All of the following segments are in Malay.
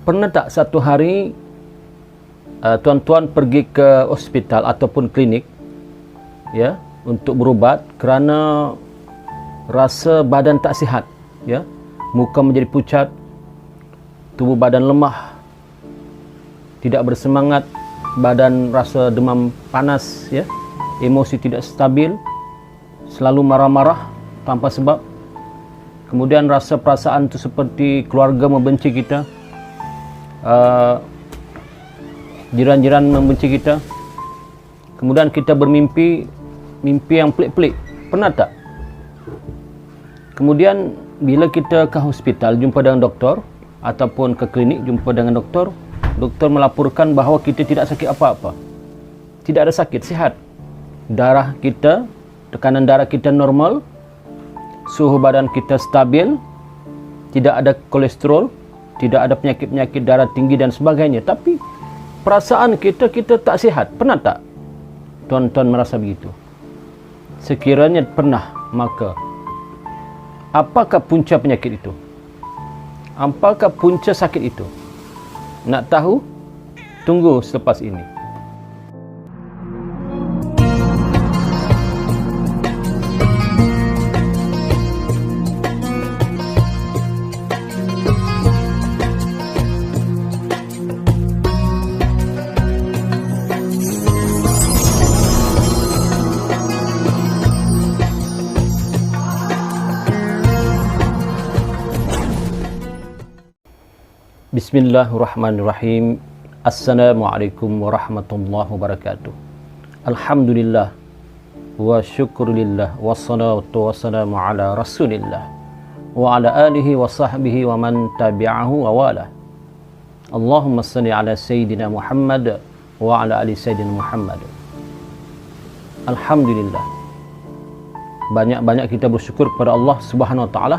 Pernah tak satu hari tuan-tuan pergi ke hospital ataupun klinik ya untuk berubat kerana rasa badan tak sihat, ya, muka menjadi pucat, tubuh badan lemah, tidak bersemangat, badan rasa demam panas, ya, emosi tidak stabil, selalu marah-marah tanpa sebab, kemudian rasa perasaan itu seperti keluarga membenci kita, jiran-jiran membenci kita, kemudian kita bermimpi mimpi yang pelik-pelik. Pernah tak? Kemudian bila kita ke hospital jumpa dengan doktor ataupun ke klinik jumpa dengan doktor, doktor melaporkan bahawa kita tidak sakit apa-apa, tidak ada sakit, sihat, darah kita, tekanan darah kita normal, suhu badan kita stabil, tidak ada kolesterol, tidak ada penyakit-penyakit darah tinggi dan sebagainya. Tapi perasaan kita tak sihat. Pernah tak tuan-tuan merasa begitu? Sekiranya pernah, maka apakah punca penyakit itu? Apakah punca sakit itu? Nak tahu? Tunggu selepas ini. Bismillahirrahmanirrahim. Assalamualaikum warahmatullahi wabarakatuh. Alhamdulillah wa syukurillah wassalatu wassalamu ala rasulillah wa ala alihi wa sahbihi wa man tabi'ahu wa wala. Allahumma salli ala Sayyidina Muhammad wa ala ali Sayyidina Muhammad. Alhamdulillah, banyak-banyak kita bersyukur kepada Allah Subhanahu wa taala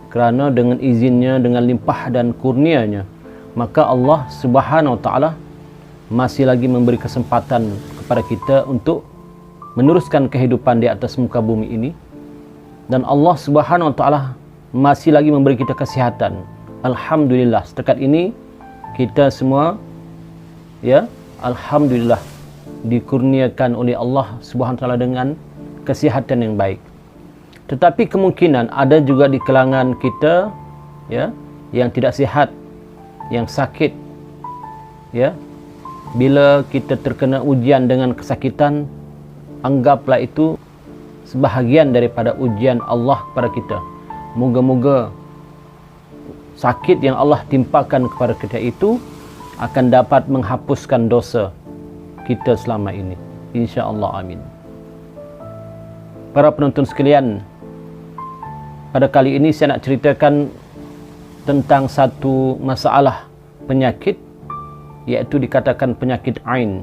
kerana dengan izinnya, dengan limpah dan kurnianya, maka Allah Subhanahu wa taala masih lagi memberi kesempatan kepada kita untuk meneruskan kehidupan di atas muka bumi ini, dan Allah Subhanahu wa taala masih lagi memberi kita kesihatan. Alhamdulillah, setakat ini kita semua, ya, alhamdulillah dikurniakan oleh Allah Subhanahu wa taala dengan kesihatan yang baik. Tetapi kemungkinan ada juga di kalangan kita, ya, yang tidak sihat, yang sakit, ya. Bila kita terkena ujian dengan kesakitan, anggaplah itu sebahagian daripada ujian Allah kepada kita. Moga-moga sakit yang Allah timpakan kepada kita itu akan dapat menghapuskan dosa kita selama ini, insya-Allah, amin. Para penonton sekalian, pada kali ini saya nak ceritakan tentang satu masalah penyakit, iaitu dikatakan penyakit Ain.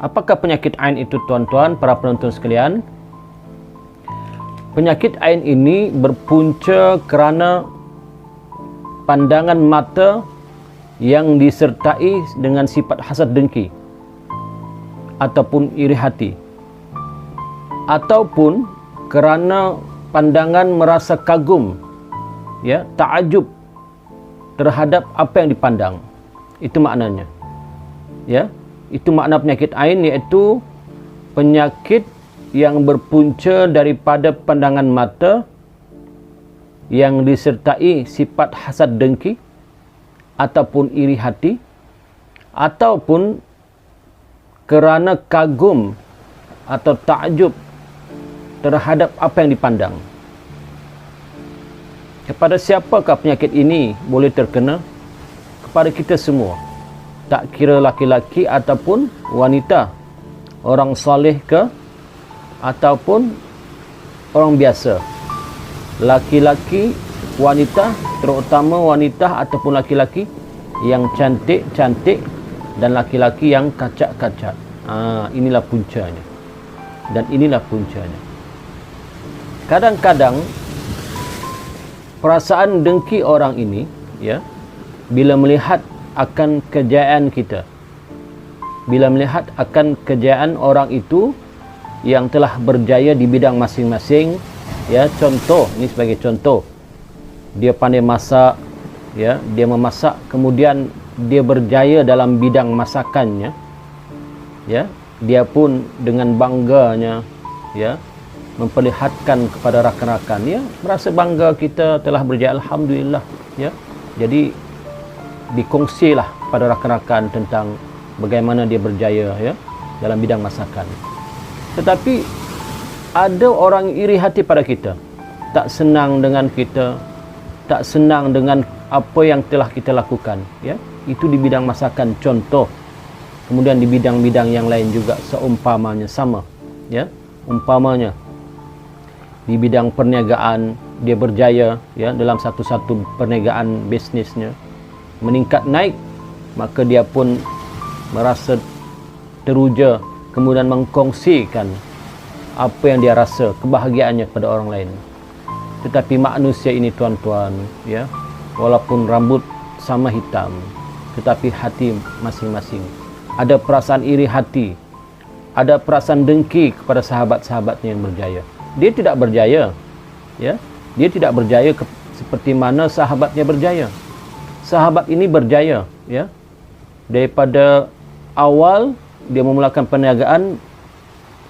Apakah penyakit Ain itu, tuan-tuan, para penonton sekalian? Penyakit Ain ini berpunca kerana pandangan mata yang disertai dengan sifat hasad dengki ataupun iri hati, ataupun kerana pandangan merasa kagum, ya, takjub terhadap apa yang dipandang. Itu maknanya, ya. Itu makna penyakit Ain, iaitu penyakit yang berpunca daripada pandangan mata yang disertai sifat hasad dengki ataupun iri hati, ataupun kerana kagum atau takjub terhadap apa yang dipandang. Kepada siapakah penyakit ini boleh terkena? Kepada kita semua, tak kira laki-laki ataupun wanita, orang soleh ke ataupun orang biasa, laki-laki, wanita, terutama wanita ataupun laki-laki yang cantik-cantik dan laki-laki yang kacak-kacak. Inilah puncanya, dan inilah puncanya. Kadang-kadang perasaan dengki orang ini, ya, bila melihat akan kejayaan kita, bila melihat akan kejayaan orang itu yang telah berjaya di bidang masing-masing, ya, contoh, ini sebagai contoh, dia pandai masak, ya, dia memasak, kemudian dia berjaya dalam bidang masakannya, ya, dia pun dengan bangganya, ya, memperlihatkan kepada rakan-rakan, ya, merasa bangga kita telah berjaya, alhamdulillah, ya. Jadi dikongsilah pada rakan-rakan tentang bagaimana dia berjaya, ya, dalam bidang masakan. Tetapi ada orang iri hati pada kita, tak senang dengan kita, tak senang dengan apa yang telah kita lakukan, ya. Itu di bidang masakan contoh. Kemudian di bidang-bidang yang lain juga seumpamanya sama, ya. Umpamanya di bidang perniagaan dia berjaya, ya, dalam satu-satu perniagaan bisnisnya meningkat naik, maka dia pun merasa teruja, kemudian mengkongsikan apa yang dia rasa, kebahagiaannya kepada orang lain. Tetapi manusia ini tuan-tuan, ya, walaupun rambut sama hitam, tetapi hati masing-masing. Ada perasaan iri hati, ada perasaan dengki kepada sahabat-sahabatnya yang berjaya. Dia tidak berjaya, ya, dia tidak berjaya seperti mana sahabatnya berjaya. Sahabat ini berjaya, ya, daripada awal dia memulakan perniagaan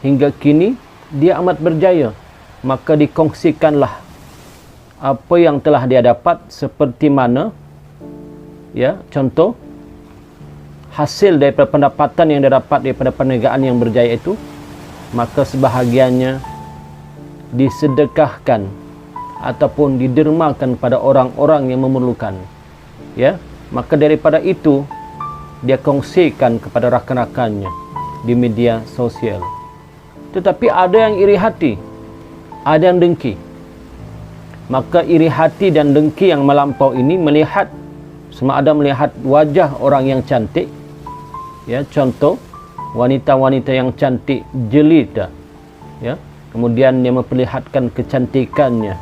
hingga kini dia amat berjaya. Maka dikongsikanlah apa yang telah dia dapat, seperti mana, ya, contoh hasil daripada pendapatan yang dia dapat daripada perniagaan yang berjaya itu, maka sebahagiannya disedekahkan ataupun didermakan pada orang-orang yang memerlukan, ya. Maka daripada itu dia kongsikan kepada rakan-rakannya di media sosial. Tetapi ada yang iri hati, ada yang dengki. Maka iri hati dan dengki yang melampau ini melihat, sama ada melihat wajah orang yang cantik, ya, contoh wanita-wanita yang cantik jelita, ya, kemudian dia memperlihatkan kecantikannya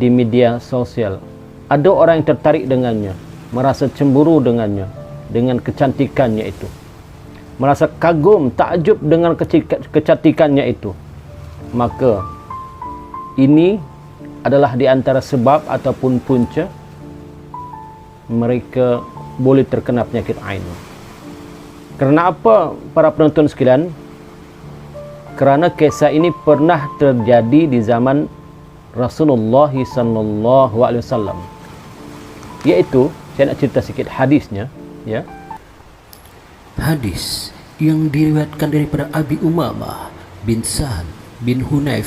di media sosial. Ada orang yang tertarik dengannya, merasa cemburu dengannya, dengan kecantikannya itu, merasa kagum, takjub dengan kecantikannya itu. Maka ini adalah di antara sebab ataupun punca mereka boleh terkena penyakit ain. Kerana apa, para penonton sekalian? Kerana kisah ini pernah terjadi di zaman Rasulullah SAW. Iaitu, saya nak cerita sikit hadisnya, ya. Hadis yang diriwayatkan daripada Abi Umamah bin Sa'ad bin Hunayf.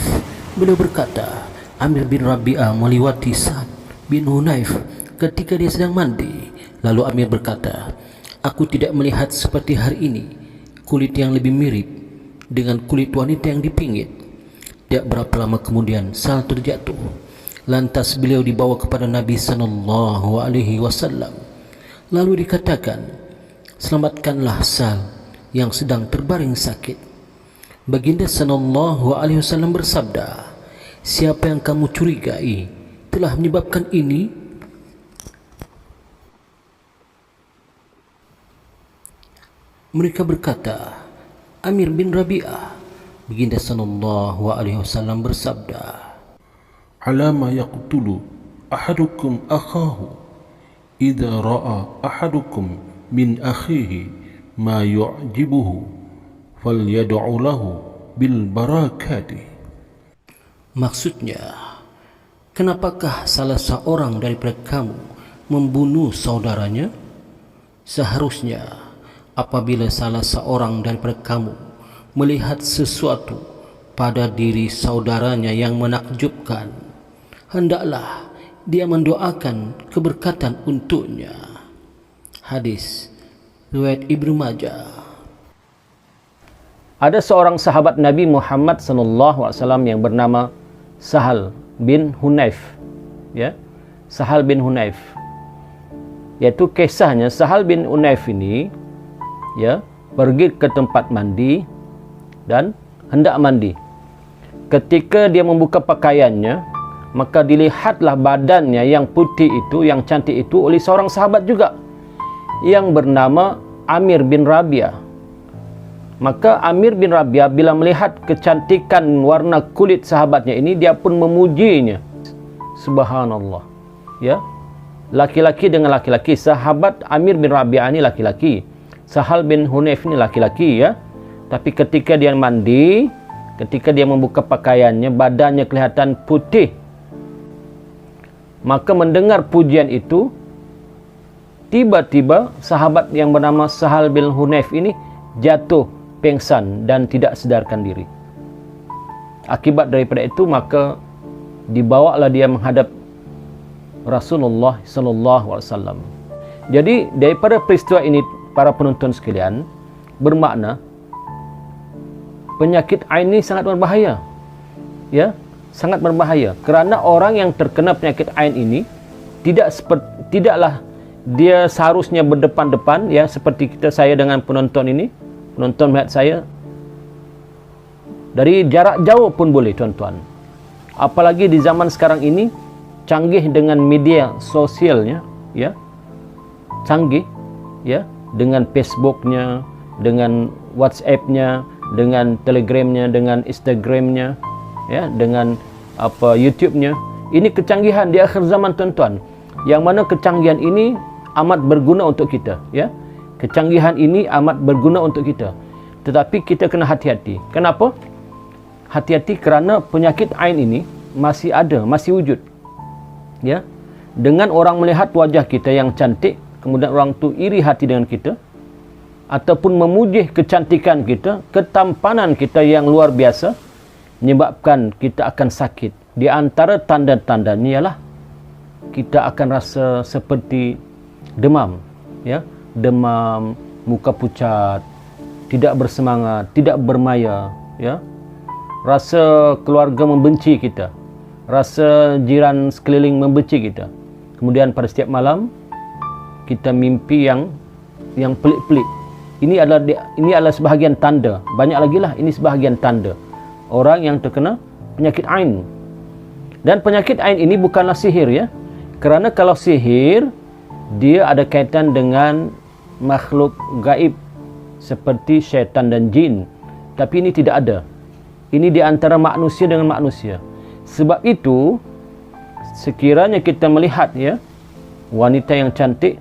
Beliau berkata, Amir bin Rabi'ah meliwati Sa'ad bin Hunayf ketika dia sedang mandi. Lalu Amir berkata, aku tidak melihat seperti hari ini kulit yang lebih mirip dengan kulit wanita yang dipingit. Tidak berapa lama kemudian Sa'ad terjatuh. Lantas beliau dibawa kepada Nabi SAW. Lalu dikatakan, selamatkanlah Sa'ad yang sedang terbaring sakit. Baginda SAW bersabda, siapa yang kamu curigai telah menyebabkan ini? Mereka berkata, Amir bin Rabi'ah. Baginda SAW bersabda, alama yaqtulu ahadukum akhahu idza ra'a ahadukum min akhihi ma yu'jibuhu falyad'u lahu bil barakati. Maksudnya, kenapakah salah seorang daripada kamu membunuh saudaranya? Seharusnya apabila salah seorang daripada kamu melihat sesuatu pada diri saudaranya yang menakjubkan, hendaklah dia mendoakan keberkatan untuknya. Hadis riwayat Ibnu Majah. Ada seorang sahabat Nabi Muhammad SAW yang bernama Sahal bin Hunayf, ya, Sahal bin Hunayf. Yaitu kisahnya, Sahal bin Hunayf ini, ya, pergi ke tempat mandi dan hendak mandi. Ketika dia membuka pakaiannya, maka dilihatlah badannya yang putih itu, yang cantik itu oleh seorang sahabat juga yang bernama Amir bin Rabi'ah. Maka Amir bin Rabi'ah bila melihat kecantikan warna kulit sahabatnya ini, dia pun memujinya. Subhanallah, ya. laki-laki dengan laki-laki. Sahabat Amir bin Rabi'ah ini laki-laki, Sahal bin Hunayf ini laki-laki, ya. Tapi ketika dia mandi, ketika dia membuka pakaiannya, badannya kelihatan putih. Maka mendengar pujian itu, tiba-tiba sahabat yang bernama Sahal bin Hunayf ini jatuh pingsan dan tidak sedarkan diri. Akibat daripada itu, maka dibawalah dia menghadap Rasulullah sallallahu alaihi wasallam. Jadi daripada peristiwa ini, para penonton sekalian, bermakna penyakit ain ini sangat berbahaya. Ya, sangat berbahaya. Kerana orang yang terkena penyakit ain ini tidaklah dia seharusnya berdepan-depan, ya, seperti saya dengan penonton ini. Penonton melihat saya dari jarak jauh pun boleh, tuan-tuan. Apalagi di zaman sekarang ini canggih dengan media sosialnya, ya. Canggih, ya, dengan Facebooknya, dengan WhatsAppnya, dengan Telegramnya, dengan Instagramnya, ya, dengan YouTube-nya. Ini kecanggihan di akhir zaman, tuan-tuan. Yang mana kecanggihan ini amat berguna untuk kita, ya. Kecanggihan ini amat berguna untuk kita. Tetapi kita kena hati-hati. Kenapa? Hati-hati kerana penyakit ain ini masih ada, masih wujud. Ya. Dengan orang melihat wajah kita yang cantik, kemudian orang tu iri hati dengan kita, ataupun memuji kecantikan kita, ketampanan kita yang luar biasa, menyebabkan kita akan sakit. Di antara tanda-tandanya ialah kita akan rasa seperti demam, ya, demam, muka pucat, tidak bersemangat, tidak bermaya, ya. Rasa keluarga membenci kita, rasa jiran sekeliling membenci kita. Kemudian pada setiap malam kita mimpi yang pelik-pelik. Ini adalah sebahagian tanda. Banyak lagi lah, ini sebahagian tanda orang yang terkena penyakit ain. Dan penyakit ain ini bukanlah sihir, ya. Kerana kalau sihir, dia ada kaitan dengan makhluk gaib seperti syaitan dan jin. Tapi ini tidak ada. Ini di antara manusia dengan manusia. Sebab itu, sekiranya kita melihat, ya, wanita yang cantik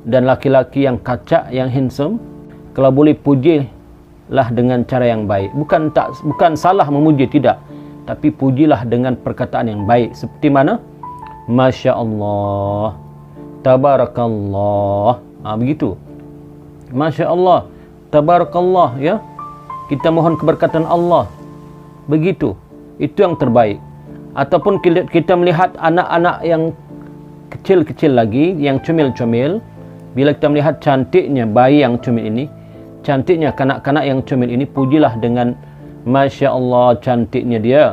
dan laki-laki yang kacak, yang handsome, kalau boleh pujilah dengan cara yang baik. Bukan salah memuji, tidak. Tapi pujilah dengan perkataan yang baik. Seperti mana? Masya Allah, Tabarakallah. Begitu. Masya Allah, Tabarakallah, ya. Kita mohon keberkatan Allah. Begitu. Itu yang terbaik. Ataupun kita melihat anak-anak yang kecil-kecil lagi, yang comel-comel. Bila kita melihat cantiknya bayi yang comel ini, cantiknya kanak-kanak yang comel ini, pujilah dengan Masya Allah, cantiknya dia.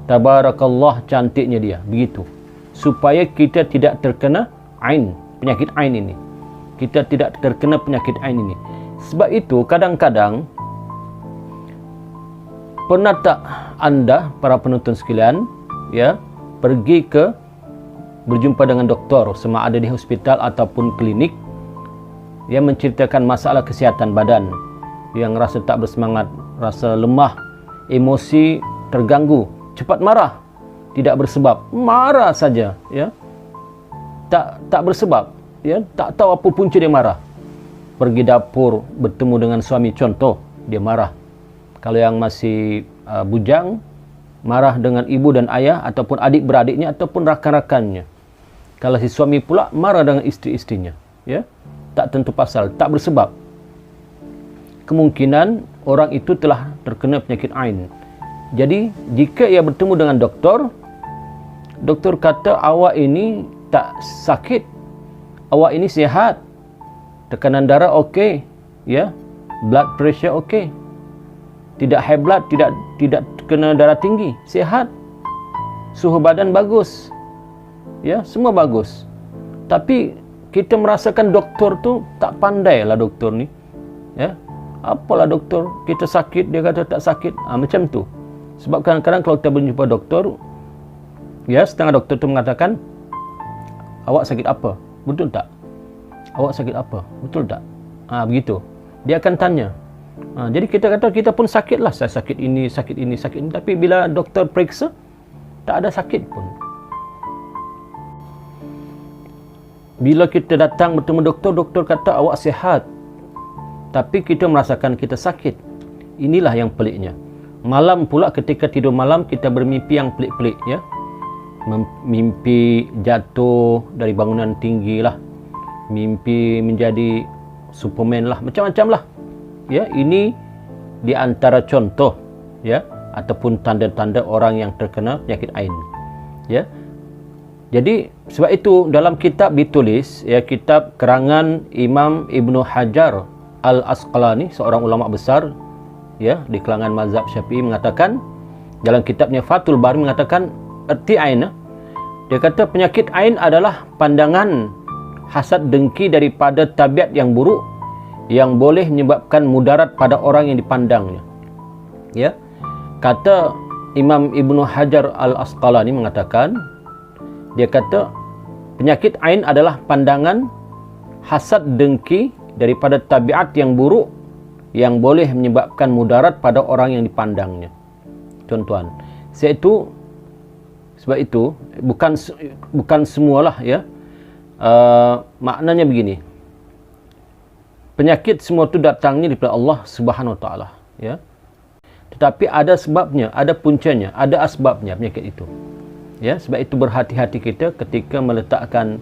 Tabarakallah, cantiknya dia. Begitu. Supaya kita tidak terkena ain, penyakit ain ini. Kita tidak terkena penyakit ain ini. Sebab itu kadang-kadang, pernah tak anda, para penonton sekalian, ya, pergi berjumpa dengan doktor, sama ada di hospital ataupun klinik, yang menceritakan masalah kesihatan badan, yang rasa tak bersemangat, rasa lemah, emosi terganggu, cepat marah, tidak bersebab, marah saja, ya, tak bersebab, ya, tak tahu apa punca dia marah. Pergi dapur bertemu dengan suami, contoh, dia marah. Kalau yang masih bujang, marah dengan ibu dan ayah, ataupun adik-beradiknya, ataupun rakan-rakannya. Kalau si suami pula marah dengan isteri-istrinya, ya, tak tentu pasal, tak bersebab. Kemungkinan orang itu telah terkena penyakit ain. Jadi jika ia bertemu dengan doktor, doktor kata awak ini tak sakit, awak ini sihat, tekanan darah okey, ya, blood pressure okey, tidak high blood, tidak kena darah tinggi, sihat, suhu badan bagus, ya, semua bagus. Tapi kita merasakan doktor tu tak pandai lah doktor ni, ya. Apalah doktor, kita sakit, dia kata tak sakit, macam tu. Sebab kadang-kadang kalau kita berjumpa doktor, ya, setengah doktor tu mengatakan, awak sakit apa? Betul tak? Awak sakit apa? Betul tak? Begitu. Dia akan tanya. Jadi kita kata kita pun sakit lah. Saya sakit ini, sakit ini, sakit ini. Tapi bila doktor periksa, tak ada sakit pun. Bila kita datang bertemu doktor, doktor kata awak sihat, tapi kita merasakan kita sakit. Inilah yang peliknya. Malam pula ketika tidur malam kita bermimpi yang pelik-pelik, ya. Mimpi jatuh dari bangunan tinggi lah, mimpi menjadi Superman lah, macam-macam lah, ya. Ini di antara contoh, ya, ataupun tanda-tanda orang yang terkena penyakit ain, ya. Jadi sebab itu dalam kitab ditulis, ya, kitab kerangan Imam Ibnu Hajar Al-Asqalani, seorang ulama besar, ya, di kalangan mazhab Syafi'i, mengatakan dalam kitabnya Fathul Bari, mengatakan erti ain, dia kata penyakit ain adalah pandangan hasad dengki daripada tabiat yang buruk yang boleh menyebabkan mudarat pada orang yang dipandangnya, ya. Kata Imam Ibnu Hajar Al-Asqalani mengatakan, dia kata penyakit ain adalah pandangan hasad dengki daripada tabiat yang buruk yang boleh menyebabkan mudarat pada orang yang dipandangnya. Tuan-tuan, sebab itu bukan semualah, ya. Maknanya begini. Penyakit semua itu datangnya daripada Allah Subhanahu Wa Taala, ya. Tetapi ada sebabnya, ada puncanya, ada asbabnya penyakit itu. Ya, sebab itu berhati-hati kita ketika meletakkan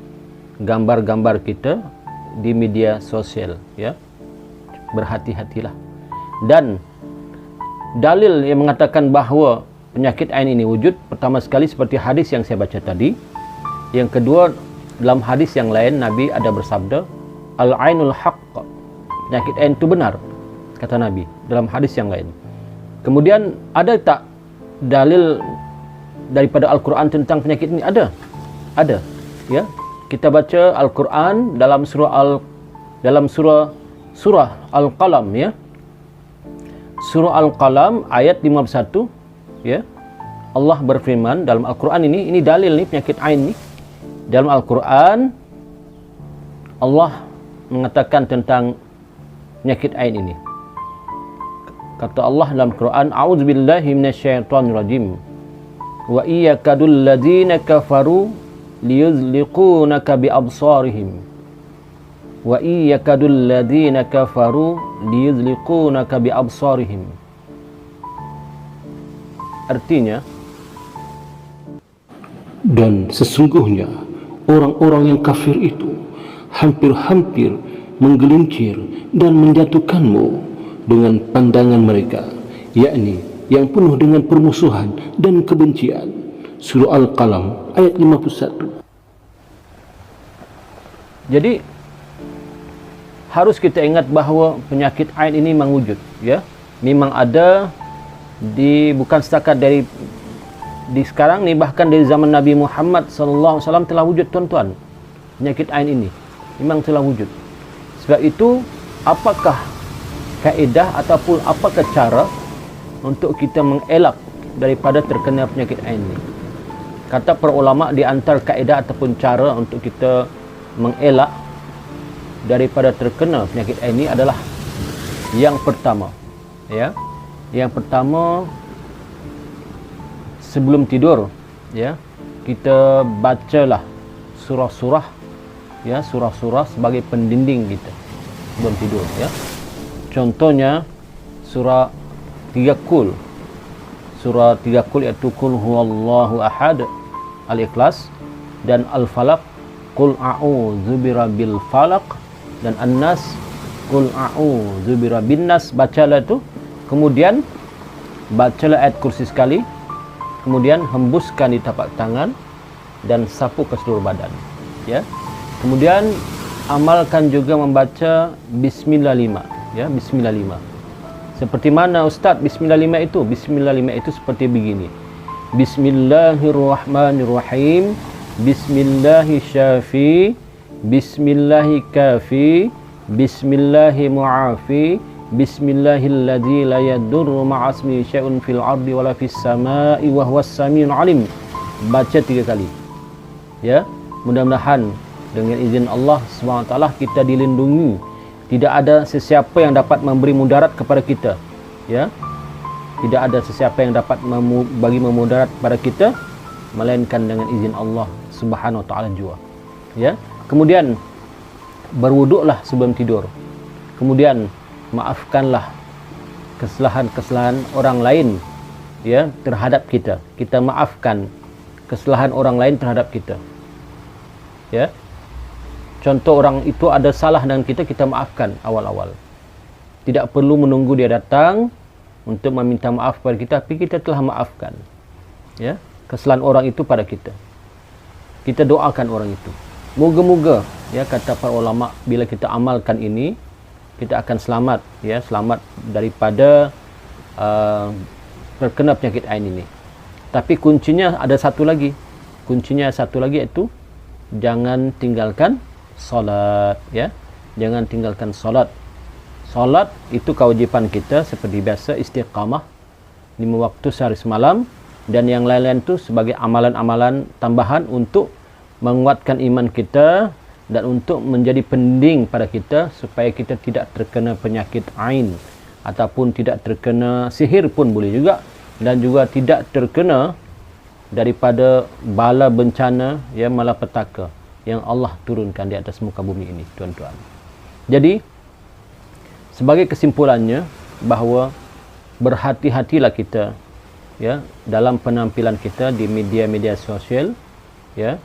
gambar-gambar kita di media sosial, ya. Berhati-hatilah. Dan dalil yang mengatakan bahawa penyakit ain ini wujud, pertama sekali seperti hadis yang saya baca tadi. Yang kedua, dalam hadis yang lain Nabi ada bersabda, al-ainul haqq, penyakit ain itu benar, kata Nabi dalam hadis yang lain. Kemudian ada tak dalil daripada Al-Quran tentang penyakit ini? Ada, ya. Kita baca Al-Quran dalam surah Al-Qalam, ya. Surah Al-Qalam ayat 51, ya. Allah berfirman dalam Al-Quran ini dalil ni penyakit ain ni. Dalam Al-Quran Allah mengatakan tentang penyakit ain ini. Kata Allah dalam Quran, a'udzubillahi minasyaitonirrajim. Wa iyyakadul ladzina kafaru liyuzliqunaka biabsarihim. Wa iyyakadul ladzina kafaru liyuzliqunaka biabsarihim. Artinya, dan sesungguhnya orang-orang yang kafir itu hampir-hampir menggelincir dan menjatuhkanmu dengan pandangan mereka, yakni yang penuh dengan permusuhan dan kebencian. Surah Al-Qalam ayat 51. jadi harus kita ingat bahawa penyakit ain ini memang wujud, ya. Memang ada, bukan setakat dari sekarang ni, bahkan dari zaman Nabi Muhammad sallallahu alaihi wasallam telah wujud, tuan-tuan. Penyakit ain ini memang telah wujud. Sebab itu, apakah kaedah ataupun apakah cara untuk kita mengelak daripada terkena penyakit ain ini? Kata para ulama, di antara kaedah ataupun cara untuk kita mengelak daripada terkena penyakit ain ini adalah yang pertama, ya. Yang pertama, sebelum tidur, ya, kita bacalah surah-surah, ya, surah-surah sebagai pendinding kita sebelum tidur, ya. Contohnya surah 3 Qul. Surah 3 Qul iaitu Qul huwallahu ahad, Al-Ikhlas, dan Al-Falaq, Qul a'udzu birabbil falaq, dan An-Nas, Qul a'udzu birabbin nas. Bacalah itu. Kemudian bacalah ayat kursi sekali. Kemudian hembuskan di tapak tangan dan sapu ke seluruh badan, ya. Kemudian amalkan juga membaca Bismillah 5, ya, Bismillah 5. Seperti mana Ustaz Bismillah 5 itu? Bismillah 5 itu seperti begini. Bismillahirrahmanirrahim. Bismillahi syafi. Bismillahi kafi. Bismillahi mu'afi. Bismillahilladzi la yadurru ma'asmi syai'un fil ardi wala fis sama'i wa huwas samiul alim. Baca 3 kali. Ya, mudah-mudahan dengan izin Allah SWT kita dilindungi. Tidak ada sesiapa yang dapat memberi mudarat kepada kita, ya. Tidak ada sesiapa yang dapat bagi memudarat kepada kita melainkan dengan izin Allah Subhanahu wa taala jua. Ya. Kemudian berwuduklah sebelum tidur. Kemudian maafkanlah kesalahan-kesalahan orang lain ya terhadap kita. Kita maafkan kesalahan orang lain terhadap kita. Ya. Contoh orang itu ada salah dengan kita, kita maafkan awal-awal. Tidak perlu menunggu dia datang untuk meminta maaf kepada kita, tapi kita telah maafkan. Ya, kesalahan orang itu pada kita. Kita doakan orang itu. Moga-moga ya kata para ulama, bila kita amalkan ini kita akan selamat ya, selamat daripada terkena penyakit ain ini. Tapi kuncinya ada satu lagi. Kuncinya satu lagi iaitu jangan tinggalkan solat ya. Jangan tinggalkan solat. Solat itu kewajiban kita seperti biasa, istiqamah 5 waktu sehari semalam, dan yang lain-lain itu sebagai amalan-amalan tambahan untuk menguatkan iman kita dan untuk menjadi pending pada kita supaya kita tidak terkena penyakit ain ataupun tidak terkena sihir pun boleh juga, dan juga tidak terkena daripada bala bencana ya, malapetaka yang Allah turunkan di atas muka bumi ini, tuan-tuan. Jadi sebagai kesimpulannya bahawa berhati-hatilah kita ya dalam penampilan kita di media-media sosial ya.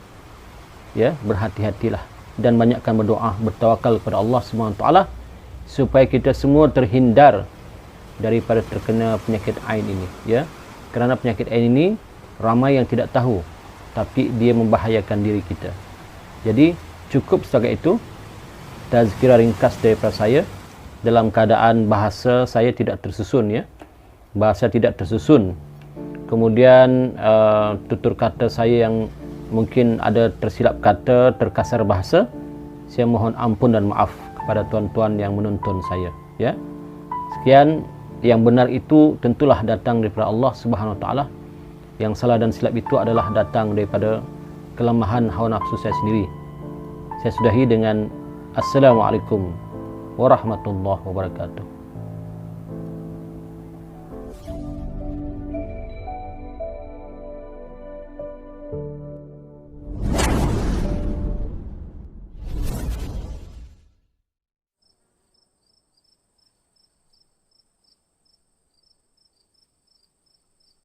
Ya, berhati-hatilah dan banyakkan berdoa, bertawakal kepada Allah Subhanahu wa taala supaya kita semua terhindar daripada terkena penyakit ain ini ya. Kerana penyakit ain ini ramai yang tidak tahu, tapi dia membahayakan diri kita. Jadi cukup setakat itu tazkirah ringkas daripada saya. Dalam keadaan bahasa saya tidak tersusun ya. Bahasa tidak tersusun. Kemudian tutur kata saya yang mungkin ada tersilap kata, terkasar bahasa, saya mohon ampun dan maaf kepada tuan-tuan yang menonton saya ya. Sekian, yang benar itu tentulah datang daripada Allah Subhanahu wa taala. Yang salah dan silap itu adalah datang daripada kelemahan hawa nafsu saya sendiri. Saya sudahi dengan Assalamualaikum warahmatullahi wabarakatuh.